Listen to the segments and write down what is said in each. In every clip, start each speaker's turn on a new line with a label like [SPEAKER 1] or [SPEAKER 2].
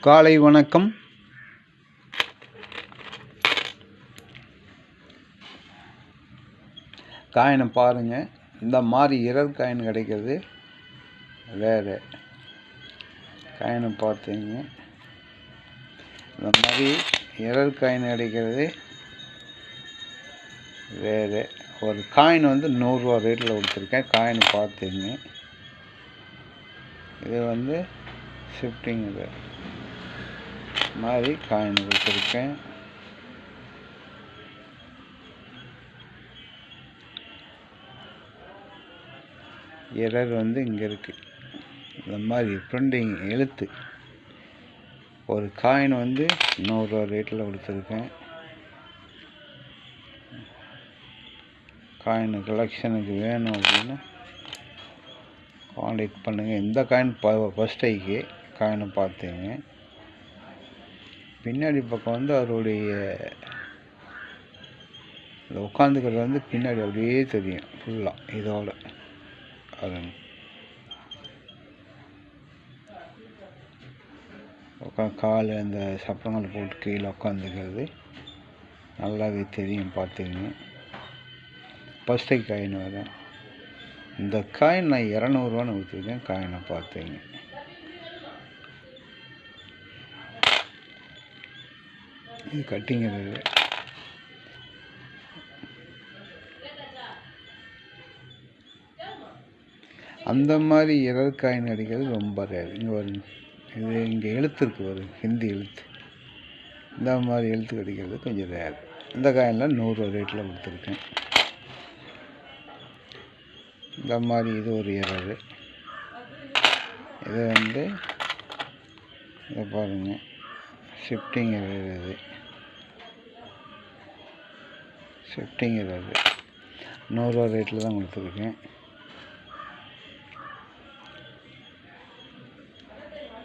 [SPEAKER 1] காலை வணக்கம். காயினை பாருங்கள். இந்த மாதிரி இரர் காயின் கிடைக்கிறது வேறு. காயினை பார்த்தீங்க, இந்த மாதிரி இரர் காயின் கிடைக்கிறது வேறு. ஒரு காயின் வந்து 100 ரூபா ரேட்டில் கொடுத்துருக்கேன். காயின் பார்த்தீங்க, இது ஷிஃப்டிங் இது மாதிரி காயின் கொடுத்துருக்கேன். எரர் இங்கே இருக்குது. இந்த மாதிரி பிரிண்டிங் எழுத்து. ஒரு காயின் 100 ரூபா ரேட்டில் கொடுத்துருக்கேன். காயின் கலெக்ஷனுக்கு வேணும் அப்படின்னா கான்டாக்ட் பண்ணுங்கள். இந்த காயின் ஃபஸ்ட் ஐக்கு காயினை பார்த்தீங்க. பின்னாடி பக்கம் அவருடைய உட்காந்துக்கிறது பின்னாடி அப்படியே தெரியும் ஃபுல்லாக. இதோட அது கால் அந்த சப்பரங்கள் போட்டு கீழே உட்காந்துக்கிறது நல்லாவே தெரியும். பார்த்துங்க, ஃபஸ்ட் ஐ காயின் வரும். இந்த காயின் நான் 200 ரூபான்னு கொடுத்துருக்கேன். காயினை பார்த்துங்க. இது கட்டிங்கிறது. அந்த மாதிரி இரர் காயின் அடிக்கிறது ரொம்ப ரேர். இங்கே வரும், இது இங்கே எழுத்து இருக்குது, வரும் ஹிந்தி எழுத்து. இந்த மாதிரி எழுத்து கிடைக்கிறது கொஞ்சம் ரேர். இந்த காயினில் 100 ரூபா ரேட்டில் கொடுத்துருக்கேன். இந்த மாதிரி இது ஒரு இரரு. இது இதை பாருங்கள், ஷிஃப்டிங் இரர். இது ஷிஃப்டிங் இரர் 100 ரூபா ரேட்டில் தான் கொடுத்துருக்கேன்.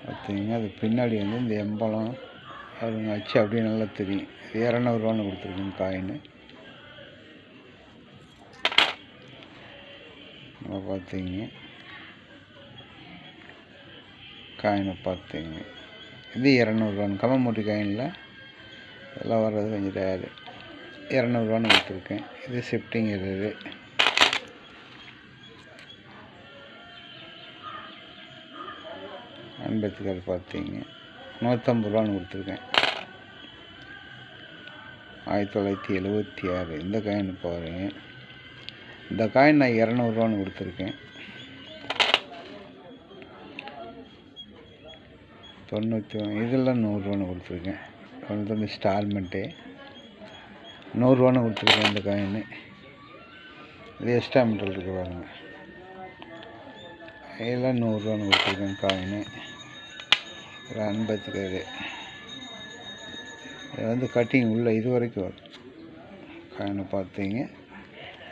[SPEAKER 1] பார்த்தீங்கன்னா அது பின்னாடி இந்த எம்பளம் அதுங்க வச்சு அப்படியே நல்லா தெரியும். 200 ரூபான்னு கொடுத்துருக்கேன் காயின். பார்த்தீங்க, காயினை பார்த்தீங்க. இது 200 ரூபான்னு கம்மமூட்டி காயினில் இதெல்லாம் வர்றது கொஞ்சம் ரேரு. 200 ரூபான்னு கொடுத்துருக்கேன். இது ஷிஃப்டிங் இது. அம்பேத்கர் பார்த்தீங்க, 150 ரூபான்னு கொடுத்துருக்கேன். 1976 இந்த காயின் பாருங்க. இந்த காயின் நான் 200 ரூபான்னு கொடுத்துருக்கேன். 91 இதெல்லாம் 100 ரூபான்னு கொடுத்துருக்கேன். 91 இன்ஸ்டால்மெண்ட்டு 100 ரூபான்னு கொடுத்துருக்கேன். இந்த காயின் இது எக்ஸ்ட்ரா மெட்டல் இருக்குது பாருங்க. இதெல்லாம் 100 ரூபான்னு கொடுத்துருக்கேன் காயின். இது அம்பேத்கர். இது கட்டிங் உள்ள இது வரைக்கும் வரும். காயினை பார்த்தீங்க,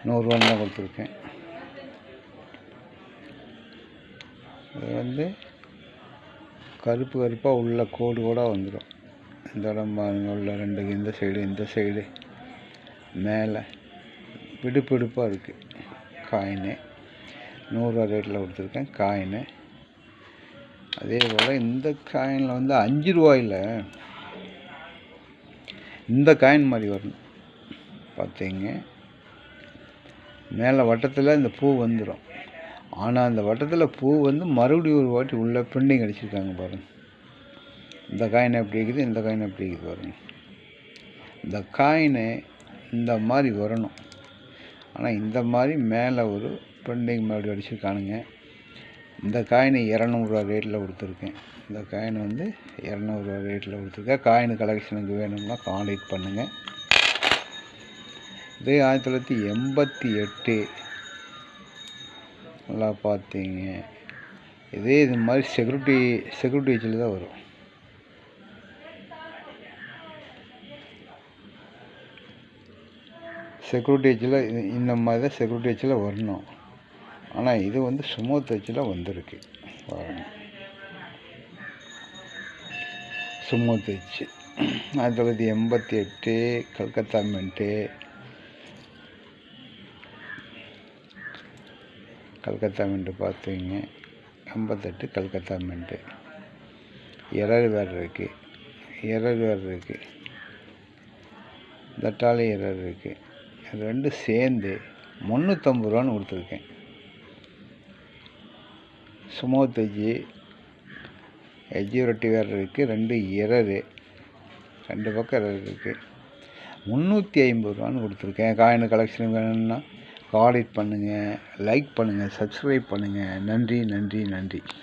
[SPEAKER 1] 100 ரூபான்னு தான் கொடுத்துருக்கேன். இது கருப்பு கருப்பாக உள்ள கோடு கூட வந்துடும். இந்த இடம் பாருங்க, உள்ள ரெண்டு இந்த சைடு மேலே பிடுப்பாக இருக்குது. காயினு 100 ரூபா ரேட்டில் கொடுத்துருக்கேன் காயினு. அதே போல் இந்த காயினில் 5 ரூபாயில் இந்த காயின் மாதிரி வரணும். பார்த்தீங்க, மேலே வட்டத்தில் இந்த பூ வந்துடும். ஆனால் அந்த வட்டத்தில் பூ மறுபடியும் ஒரு வாட்டி உள்ள பிரிண்டிங் அடிச்சிருக்காங்க பாருங்கள். இந்த காயின் எப்படி இருக்குது, இந்த காயின் எப்படி இருக்குது பாருங்கள். இந்த காயினை இந்த மாதிரி வரணும். ஆனால் இந்த மாதிரி மேலே ஒரு பிரிண்டிங் மறுபடியும் அடிச்சிருக்கானுங்க. இந்த காயின் 200 ரூபா ரேட்டில் கொடுத்துருக்கேன். இந்த காயின் 200 ரூபா ரேட்டில் கொடுத்துருக்கேன். காயின் கலெக்ஷனுக்கு வேணும்னா கான்டாக்ட் பண்ணுங்கள். இது 1988 நல்லா பார்த்தீங்க. இது மாதிரி செக்யூரிட்டி ஏஜில் தான் வரும். செக்யூரிட்டி ஏஜில் இந்த மாதிரி தான் செக்யூரிட்டி ஏஜில் வரணும். ஆனால் இது சுமூத் ஏஜில் வந்திருக்கு பாருங்க. Smooth edge 1988 Calcutta mint. Calcutta mint பார்த்தீங்க, 88 கல்கத்தா மின்ட்டு. எரர் வேறு இருக்குது, தட்டாலே எரர் இருக்குது. ரெண்டும் சேர்ந்து 350 ரூபான்னு கொடுத்துருக்கேன். ஸ்மூத் எஜ்ஜி ரொட்டி வேறு இருக்குது, 2 எரரு, 2 பக்கம் எரர் இருக்குது. 350 ரூபான்னு கொடுத்துருக்கேன். காயின் கலெக்ஷன் வேணும்னா கால் பண்ணுங்கள், லைக் பண்ணுங்கள், சப்ஸ்கிரைப் பண்ணுங்கள். நன்றி.